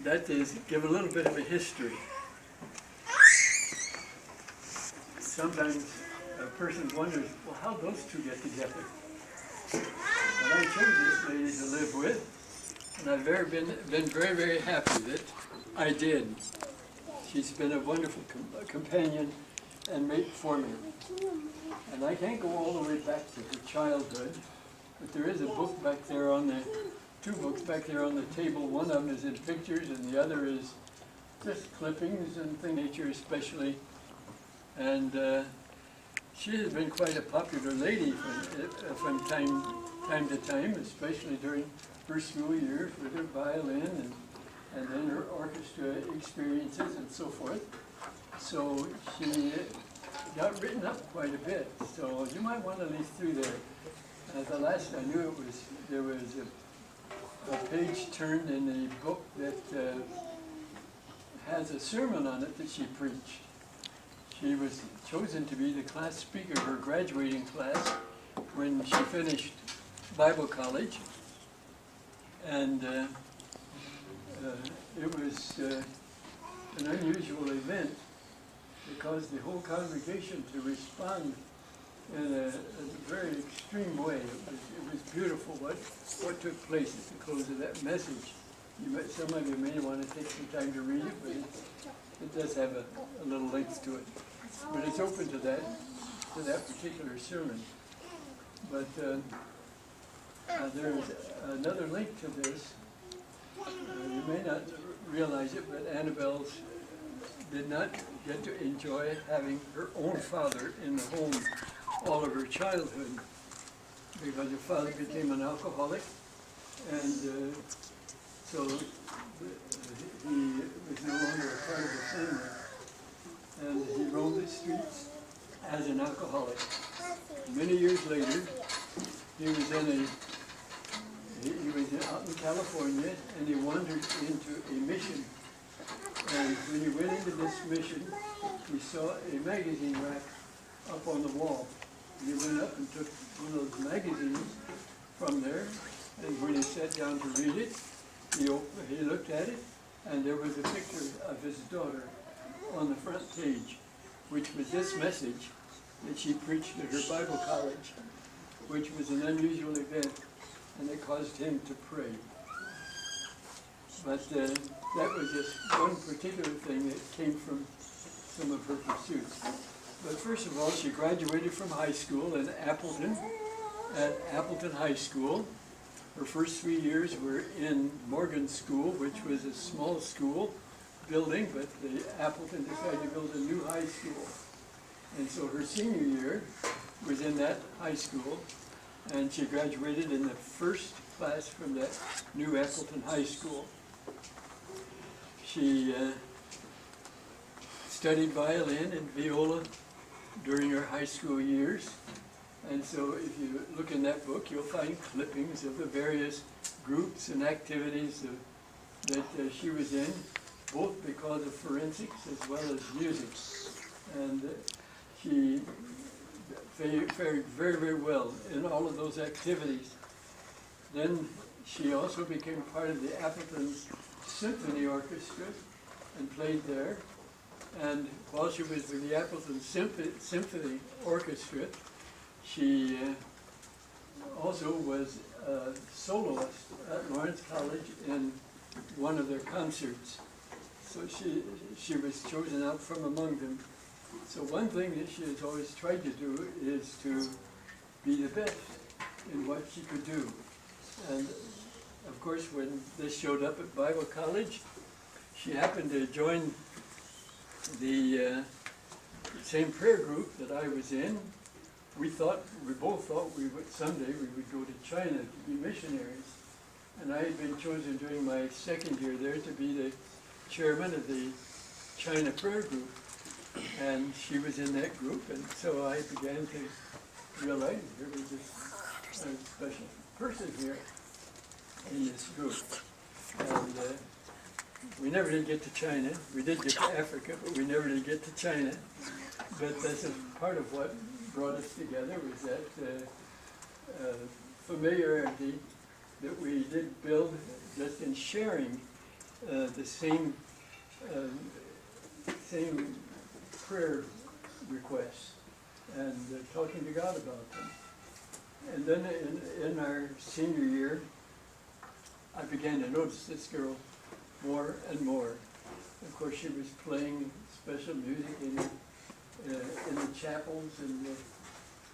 that is give a little bit of a history. Sometimes a person wonders, well, how those two get together? And I chose this lady to live with, and I've been very, very happy that I did. She's been a wonderful companion and mate for me. And I can't go all the way back to her childhood, but there is a book back there on the, two books back there on the table. One of them is in pictures, and the other is just clippings and things, nature especially. And she has been quite a popular lady from time to time, especially during her school years with her violin and then her orchestra experiences and so forth. So she got written up quite a bit. So you might want to leaf through there. The last I knew there was a page turned in the book that has a sermon on it that she preached. She was chosen to be the class speaker of her graduating class when she finished Bible college. And it was an unusual event because the whole congregation to respond in a very extreme way. It was beautiful what took place at the close of that message. Some of you may want to take some time to read it, but it does have a little length to it. But it's open to that particular sermon. But there's another link to this. You may not realize it, but Annabelle did not get to enjoy having her own father in the home all of her childhood because her father became an alcoholic, and so he was no longer a part of the family, and he roamed the streets as an alcoholic. Many years later, he was out in California, and he wandered into a mission. And when he went into this mission, he saw a magazine rack up on the wall. He went up and took one of those magazines from there, and when he sat down to read it, he looked at it, and there was a picture of his daughter on the front page, which was this message that she preached at her Bible college, which was an unusual event, and it caused him to pray. But that was just one particular thing that came from some of her pursuits. But first of all, she graduated from high school in Appleton, at Appleton High School. Her first 3 years were in Morgan School, which was a small school building, but Appleton decided to build a new high school. And so her senior year was in that high school, and she graduated in the first class from that new Appleton High School. She studied violin and viola during her high school years. And so if you look in that book, you'll find clippings of the various groups and activities that she was in, both because of forensics as well as music. And she fared very, very well in all of those activities. Then she also became part of the Appleton Symphony Orchestra and played there. And while she was with the Appleton Symphony Orchestra, she also was a soloist at Lawrence College in one of their concerts. So she was chosen out from among them. So one thing that she has always tried to do is to be the best in what she could do. And of course, when this showed up at Bible College, she happened to join the same prayer group that I was in. We both thought someday we would go to China to be missionaries. And I had been chosen during my second year there to be the chairman of the China prayer group. And she was in that group, and so I began to realize there was a special person here in this group. And we never did get to China. We did get to Africa, but we never did get to China. But that's a part of what brought us together, was that familiarity that we did build just in sharing the same same prayer requests and talking to God about them. And then in our senior year, I began to notice this girl more and more. Of course, she was playing special music in the chapels, and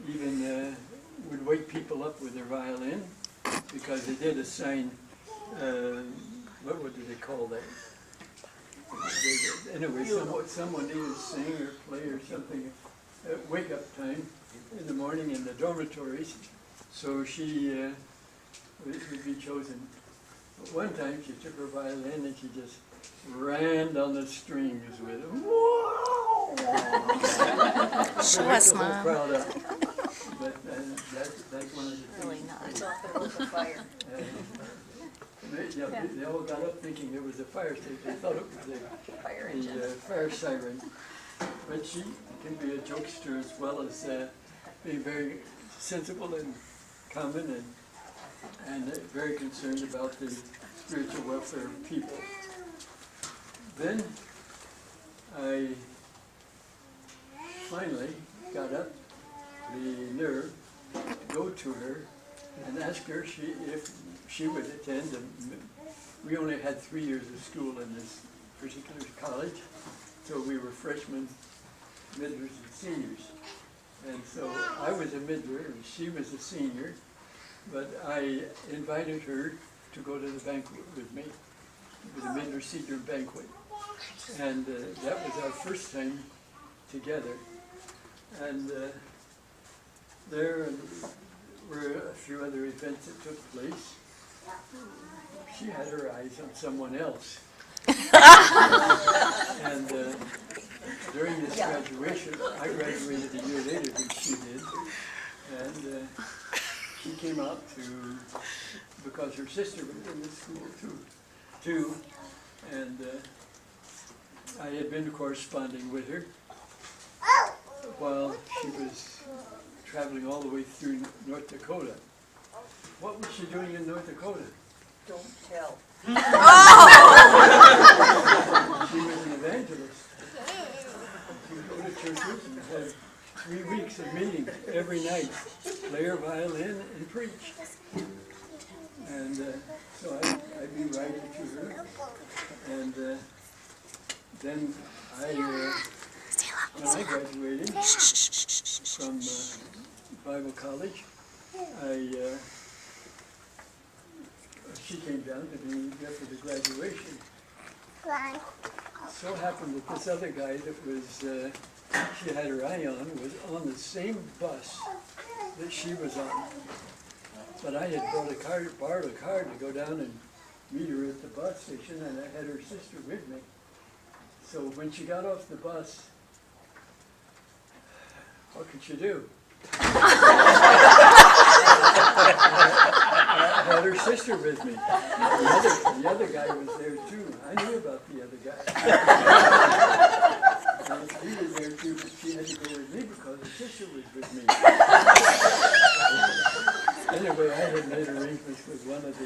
even would wake people up with her violin, because they did assign, what did they call that? Anyway, someone needed to sing or play or something at wake-up time in the morning in the dormitories, so she would be chosen. But one time she took her violin and she just ran down the strings with it. Show us, Mom. Crowd up. But that's one of the things. Really not. I thought there was a fire. They all got up thinking it was a fire station. They thought it was Fire a engine. fire siren. But she can be a jokester as well as being very sensible and common and very concerned about the spiritual welfare of people. Then I finally got up the nerve to go to her and ask her if she would attend. We only had 3 years of school in this particular college, so we were freshmen, middlers, and seniors. And so I was a middler and she was a senior, but I invited her to go to the banquet with me. It was a middler-senior banquet. And that was our first time together. And there were a few other events that took place. She had her eyes on someone else. And during this graduation, I graduated a year later than she did. And she came out because her sister was in the school too. And I had been corresponding with her while she was traveling all the way through North Dakota. What was she doing in North Dakota? Don't tell. She was an evangelist. She would go to churches and have 3 weeks of meetings every night, play her violin and preach. And so I'd be writing to her. And then when I graduated from Bible college, she came down to be there for the graduation. So happened that this other guy that was she had her eye on was on the same bus that she was on. But I had borrowed a car to go down and meet her at the bus station, and I had her sister with me. So when she got off the bus, what could she do? I had her sister with me. The other guy was there too. I knew about the other guy. And he was there too, but she had to go with me because her sister was with me. Anyway, I had made arrangements with one of the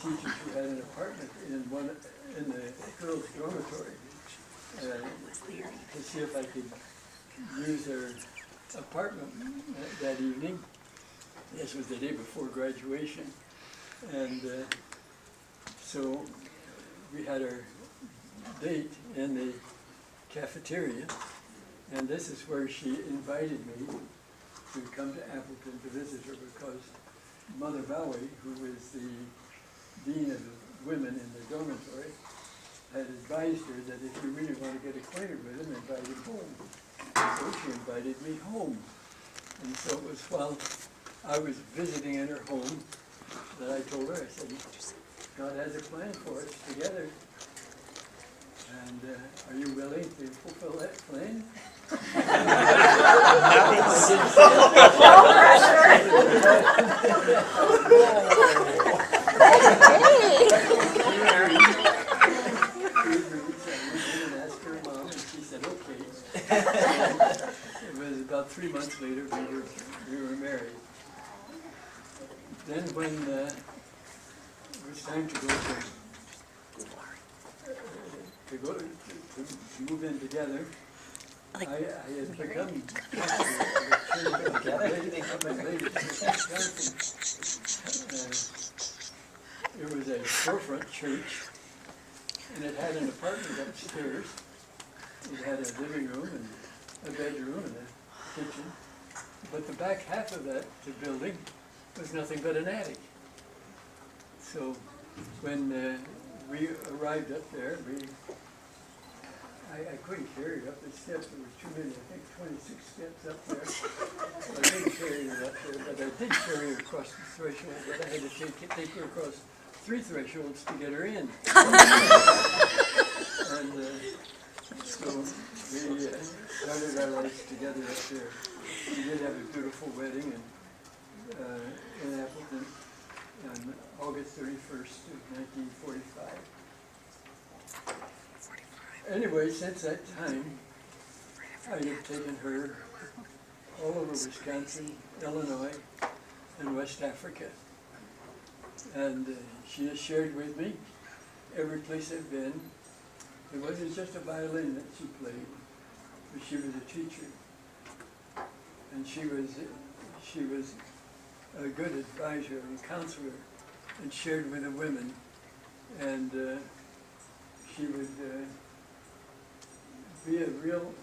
teachers who had an apartment in the girls' dormitory to see if I could use their apartment that evening. This was the day before graduation. And so we had our date in the cafeteria, and this is where she invited me to come to Appleton to visit her because Mother Bowie, who was the dean of the women in the dormitory, had advised her that if you really want to get acquainted with him, invite him home. So she invited me home. And so it was while I was visiting in her home that I told her, I said, God has a plan for us together. And are you willing to fulfill that plan? It was about 3 months later we were married. Then when it was time to go to to go to move in together, I had become pastor of a church in Wisconsin. It was a storefront church, and it had an apartment upstairs. It had a living room and a bedroom and a kitchen. But the back half of that building was nothing but an attic. So when we arrived up there, I couldn't carry her up the steps. There was too many, I think 26 steps up there. So I couldn't carry her up there, but I did carry her across the threshold, but I had to take her across 3 thresholds to get her in. And so we started our lives together up there. We did have a beautiful wedding in Appleton on August 31st of 1945. Anyway, since that time, I have taken her all over Wisconsin, Illinois, and West Africa. And she has shared with me every place I've been. It wasn't just a violin that she played, but she was a teacher. And she was a good advisor and counselor, and shared with the women. And she would be a real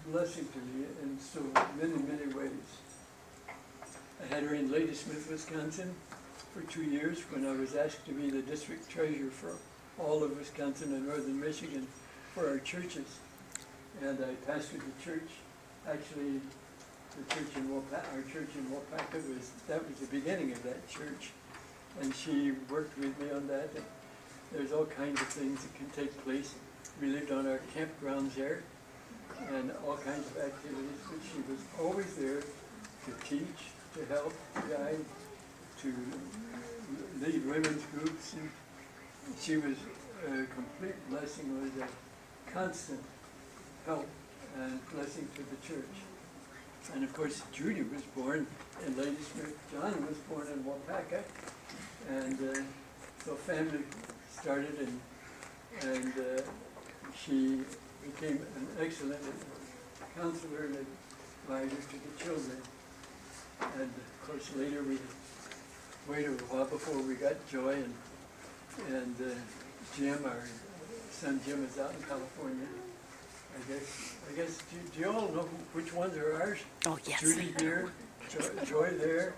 blessing to me in so many, many ways. I had her in Ladysmith, Wisconsin for 2 years when I was asked to be the district treasurer for all of Wisconsin and northern Michigan for our churches. And I pastored the church. Actually, the church in our church in Waupaca that was the beginning of that church. And she worked with me on that. And there's all kinds of things that can take place. We lived on our campgrounds there, and all kinds of activities, but she was always there to teach, to help, to guide, to lead women's groups. And she was a complete blessing, was a constant help and blessing to the church. And of course, Judy was born in Ladysmith. John was born in Waupaca, and so family started, and she became an excellent counselor and advisor to the children. And of course, later we waited a while before we got Joy, and Jim, our son Jim, is out in California. I guess. Do you all know which ones are ours? Oh, yes. Judy here, Joy there.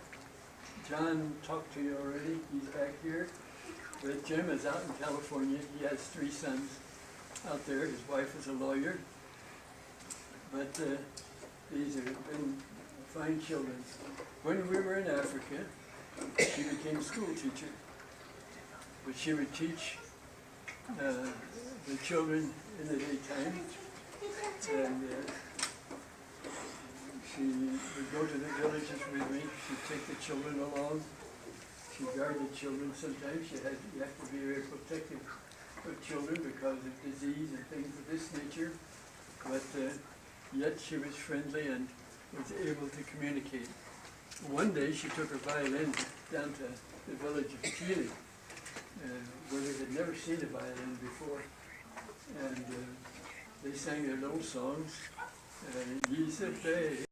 John talked to you already. He's back here. But Jim is out in California. He has 3 sons out there. His wife is a lawyer. But these have been fine children. When we were in Africa, she became a school teacher. But she would teach the children in the daytime. And she would go to the villages with me. She'd take the children along. She'd guard the children. Sometimes you have to be very protective of children because of disease and things of this nature. But yet she was friendly and was able to communicate. One day she took her violin down to the village of Chile, where they had never seen a violin before. And they sang their little songs. Yisepe,